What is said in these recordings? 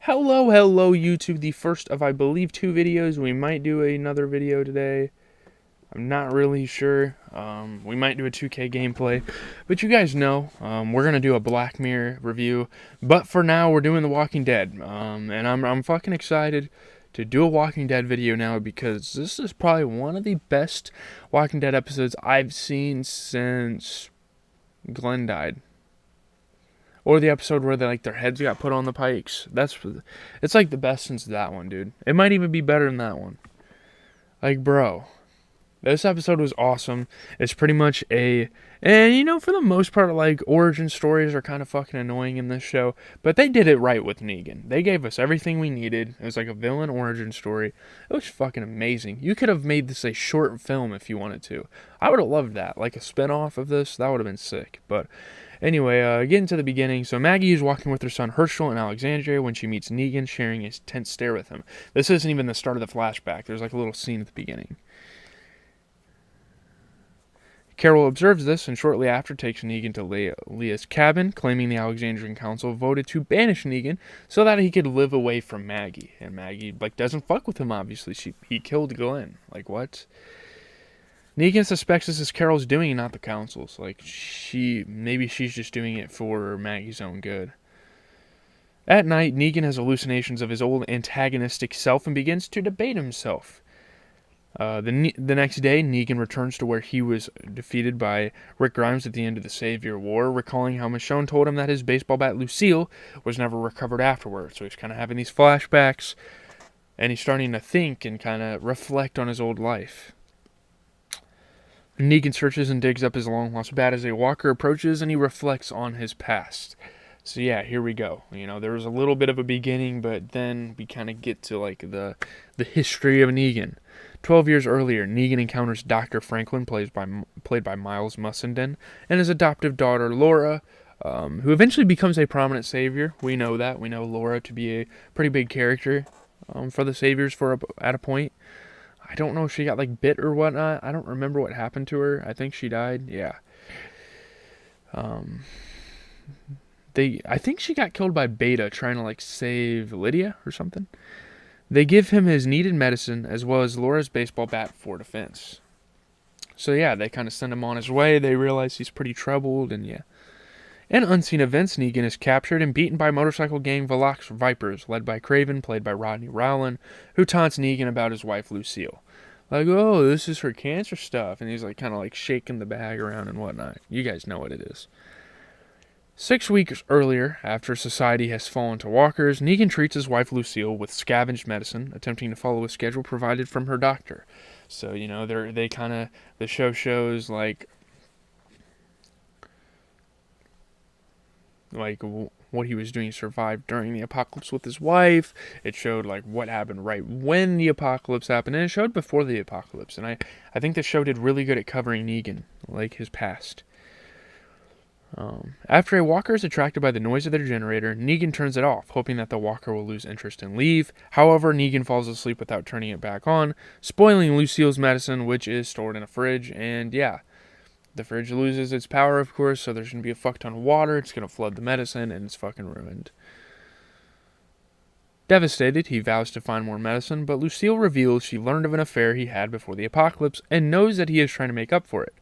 Hello, YouTube. The first of, I believe, two videos. We might do another video today. I'm not really sure. We might do a 2K gameplay. But you guys know, we're going to do a Black Mirror review. But for now, we're doing The Walking Dead. And I'm fucking excited to do a Walking Dead video now because this is probably one of the best Walking Dead episodes I've seen since Glenn died. Or the episode where their heads got put on the pikes. It's like the best since that one, dude. It might even be better than that one. Like, bro, this episode was awesome. It's pretty much and for the most part, like, origin stories are kind of fucking annoying in this show, but they did it right with Negan. They gave us everything we needed. It was like a villain origin story. It was fucking amazing. You could have made this a short film if you wanted to. I would have loved that, like a spin-off of this. That would have been sick, but anyway, getting to the beginning. So Maggie is walking with her son Herschel in Alexandria when she meets Negan sharing a tense stare with him. This isn't even the start of the flashback. There's like a little scene at the beginning. Carol observes this and shortly after takes Negan to Leah's cabin, claiming the Alexandrian Council voted to banish Negan so that he could live away from Maggie. And Maggie, doesn't fuck with him, obviously. He killed Glenn. Like, what? Negan suspects this is Carol's doing and not the Council's. Like, maybe she's just doing it for Maggie's own good. At night, Negan has hallucinations of his old antagonistic self and begins to debate himself. The next day, Negan returns to where he was defeated by Rick Grimes at the end of the Savior War, recalling how Michonne told him that his baseball bat Lucille was never recovered afterwards. So he's kind of having these flashbacks, and he's starting to think and kind of reflect on his old life. Negan searches and digs up his long-lost bat as a walker approaches, and he reflects on his past. So yeah, here we go. There was a little bit of a beginning, but then we kind of get to like the history of Negan. 12 years earlier, Negan encounters Dr. Franklin, played by Miles Mussenden, and his adoptive daughter Laura, who eventually becomes a prominent savior. We know that. We know Laura to be a pretty big character for the saviors at a point. I don't know if she got like bit or whatnot. I don't remember what happened to her. I think she died. Yeah. I think she got killed by Beta trying to like save Lydia or something. They give him his needed medicine as well as Laura's baseball bat for defense. So yeah, they kind of send him on his way. They realize he's pretty troubled, and yeah. In unseen events, Negan is captured and beaten by motorcycle gang Velox Vipers, led by Craven, played by Rodney Rowland, who taunts Negan about his wife Lucille. Like, oh, this is her cancer stuff, and he's like kind of like shaking the bag around and whatnot. You guys know what it is. 6 weeks earlier, after society has fallen to walkers, Negan treats his wife Lucille with scavenged medicine, attempting to follow a schedule provided from her doctor. So, the show shows like what he was doing to survive during the apocalypse with his wife. It showed like what happened right when the apocalypse happened, and it showed before the apocalypse. And I think the show did really good at covering Negan, like his past. After a walker is attracted by the noise of their generator, Negan turns it off, hoping that the walker will lose interest and leave. However, Negan falls asleep without turning it back on, spoiling Lucille's medicine, which is stored in a fridge. And yeah, the fridge loses its power, of course, so there's going to be a fuck ton of water. It's going to flood the medicine, and it's fucking ruined. Devastated, he vows to find more medicine, but Lucille reveals she learned of an affair he had before the apocalypse and knows that he is trying to make up for it.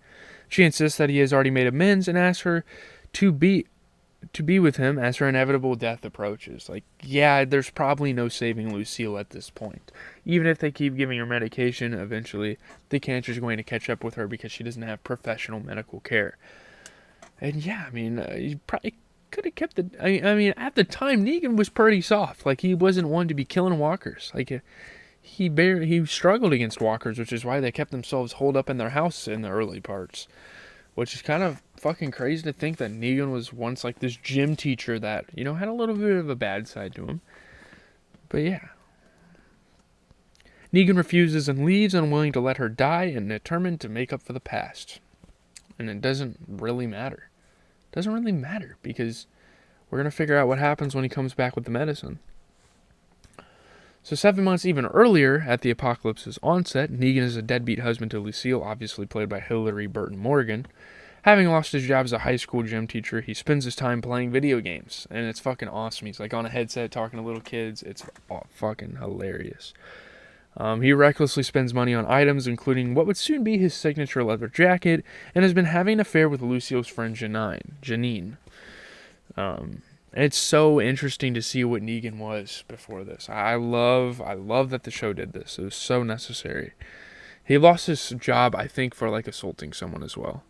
She insists that he has already made amends and asks her to be with him as her inevitable death approaches. Like, yeah, there's probably no saving Lucille at this point. Even if they keep giving her medication, eventually the cancer is going to catch up with her because she doesn't have professional medical care. And yeah, you probably could have kept the... at the time, Negan was pretty soft. Like, he wasn't one to be killing walkers. Like, he struggled against walkers, which is why they kept themselves holed up in their house in the early parts. Which is kind of fucking crazy to think that Negan was once like this gym teacher that, had a little bit of a bad side to him. But yeah. Negan refuses and leaves, unwilling to let her die and determined to make up for the past. And it doesn't really matter. It doesn't really matter because we're going to figure out what happens when he comes back with the medicine. So 7 months even earlier, at the apocalypse's onset, Negan is a deadbeat husband to Lucille, obviously played by Hilary Burton Morgan, Having lost his job as a high school gym teacher, he spends his time playing video games, and it's fucking awesome. He's like on a headset talking to little kids. It's fucking hilarious. He recklessly spends money on items, including what would soon be his signature leather jacket, and has been having an affair with Lucille's friend Janine. It's so interesting to see what Negan was before this. I love that the show did this. It was so necessary. He lost his job, I think, for like assaulting someone as well.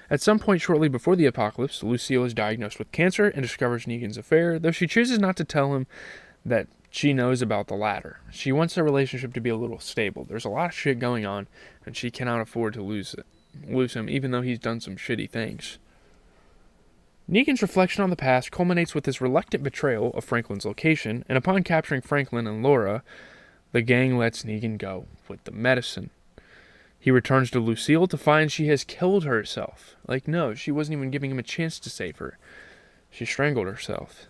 At some point shortly before the apocalypse, Lucille is diagnosed with cancer and discovers Negan's affair, though she chooses not to tell him that she knows about the latter. She wants their relationship to be a little stable. There's a lot of shit going on, and she cannot afford to lose him, even though he's done some shitty things. Negan's reflection on the past culminates with his reluctant betrayal of Franklin's location, and upon capturing Franklin and Laura, the gang lets Negan go with the medicine. He returns to Lucille to find she has killed herself. Like, no, she wasn't even giving him a chance to save her. She strangled herself.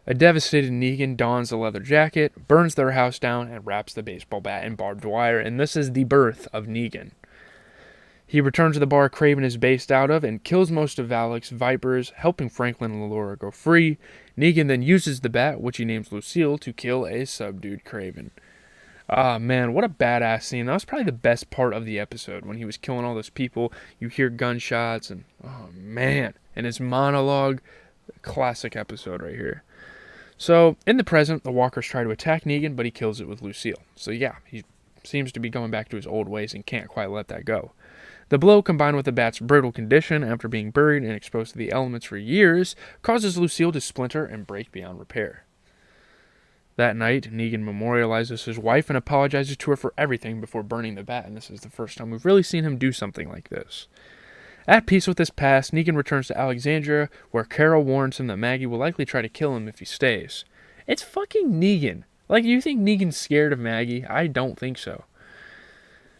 A devastated Negan dons a leather jacket, burns their house down, and wraps the baseball bat in barbed wire, and this is the birth of Negan. He returns to the bar Craven is based out of and kills most of Valek's Vipers, helping Franklin and Laura go free. Negan then uses the bat, which he names Lucille, to kill a subdued Craven. Ah, man, what a badass scene. That was probably the best part of the episode, when he was killing all those people. You hear gunshots, and, oh, man. And his monologue, classic episode right here. So, in the present, the walkers try to attack Negan, but he kills it with Lucille. So, yeah, he seems to be going back to his old ways and can't quite let that go. The blow, combined with the bat's brittle condition after being buried and exposed to the elements for years, causes Lucille to splinter and break beyond repair. That night, Negan memorializes his wife and apologizes to her for everything before burning the bat, and this is the first time we've really seen him do something like this. At peace with his past, Negan returns to Alexandria, where Carol warns him that Maggie will likely try to kill him if he stays. It's fucking Negan. Like, you think Negan's scared of Maggie? I don't think so.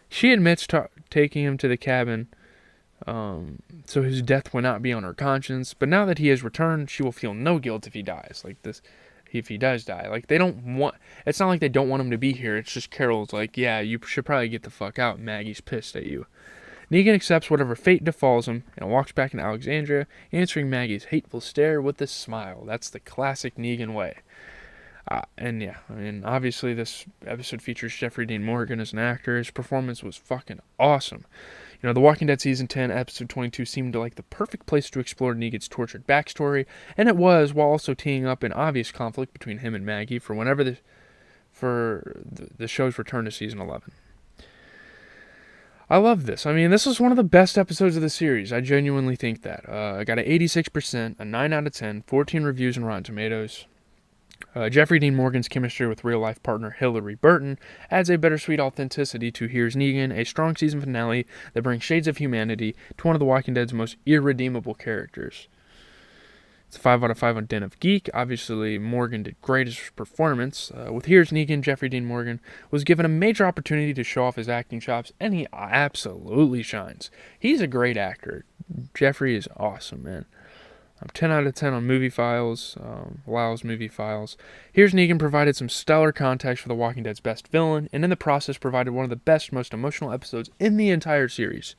She admits to taking him to the cabin, so his death will not be on her conscience, but now that he has returned, she will feel no guilt if he dies. Like this, if he does die. Like, they don't want, it's not like they don't want him to be here, it's just Carol's like, yeah, you should probably get the fuck out, Maggie's pissed at you. Negan accepts whatever fate befalls him, and walks back into Alexandria, answering Maggie's hateful stare with a smile. That's the classic Negan way. And yeah, I mean, obviously this episode features Jeffrey Dean Morgan as an actor. His performance was fucking awesome. You know, The Walking Dead Season 10, Episode 22 seemed like the perfect place to explore Negan's tortured backstory, and it was, while also teeing up an obvious conflict between him and Maggie for the show's return to Season 11. I love this. I mean, this was one of the best episodes of the series. I genuinely think that. I got an 86%, a 9 out of 10, 14 reviews on Rotten Tomatoes. Jeffrey Dean Morgan's chemistry with real-life partner Hillary Burton adds a bittersweet authenticity to Here's Negan, a strong season finale that brings shades of humanity to one of The Walking Dead's most irredeemable characters. It's a 5 out of 5 on Den of Geek. Obviously, Morgan did great as his performance. With Here's Negan, Jeffrey Dean Morgan was given a major opportunity to show off his acting chops, and he absolutely shines. He's a great actor. Jeffrey is awesome, man. 10 out of 10 on Movie Files, Lyle's Movie Files. Here's Negan provided some stellar context for The Walking Dead's best villain, and in the process provided one of the best, most emotional episodes in the entire series.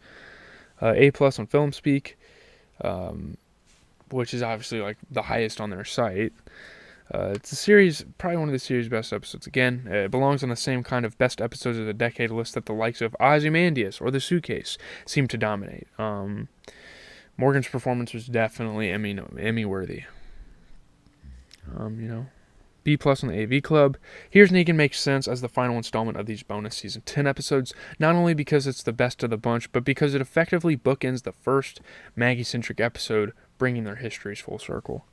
A+ on FilmSpeak, which is obviously like the highest on their site. It's a series, probably one of the series' best episodes. Again, it belongs on the same kind of best episodes of the decade list that the likes of Ozymandias or The Suitcase seem to dominate. Morgan's performance was definitely Emmy worthy. B+ on the AV Club. Here's Negan makes sense as the final installment of these bonus Season 10 episodes, not only because it's the best of the bunch, but because it effectively bookends the first Maggie-centric episode, bringing their histories full circle.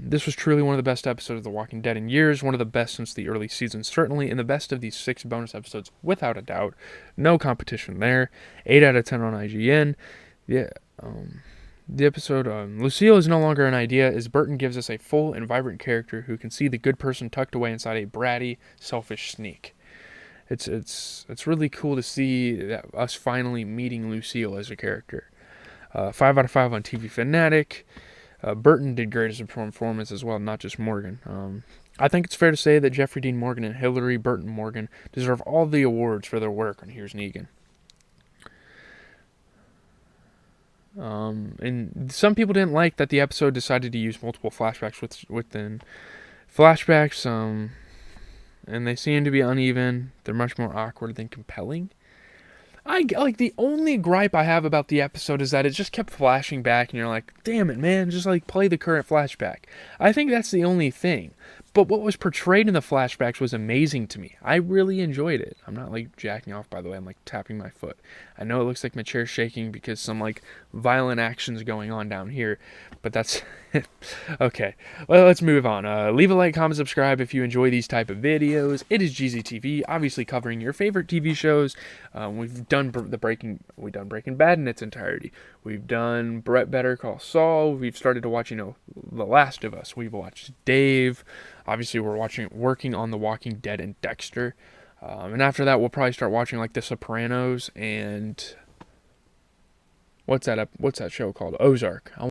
This was truly one of the best episodes of The Walking Dead in years, one of the best since the early seasons, certainly, and the best of these 6 bonus episodes, without a doubt. No competition there. 8 out of 10 on IGN. Yeah, the episode, Lucille is no longer an idea, as Burton gives us a full and vibrant character who can see the good person tucked away inside a bratty, selfish sneak. It's really cool to see us finally meeting Lucille as a character. 5 out of 5 on TV Fanatic. Burton did great as a performance as well, not just Morgan. I think it's fair to say that Jeffrey Dean Morgan and Hillary Burton Morgan deserve all the awards for their work on Here's Negan. And some people didn't like that the episode decided to use multiple flashbacks within flashbacks. And they seem to be uneven. They're much more awkward than compelling. The only gripe I have about the episode is that it just kept flashing back, and you're like, damn it, man, just like play the current flashback. I think that's the only thing. But what was portrayed in the flashbacks was amazing to me. I really enjoyed it. I'm not like jacking off, by the way. I'm like tapping my foot. I know it looks like my chair's shaking because some like violent actions going on down here, but that's okay. Well, let's move on. Leave a like, comment, subscribe if you enjoy these type of videos. It is GZTV, obviously covering your favorite TV shows. We've done Breaking Bad in its entirety. We've done Better Call Saul. We've started to watch, The Last of Us. We've watched Dave. Obviously, we're working on The Walking Dead and Dexter. And after that, we'll probably start watching like The Sopranos and what's that show called? Ozark.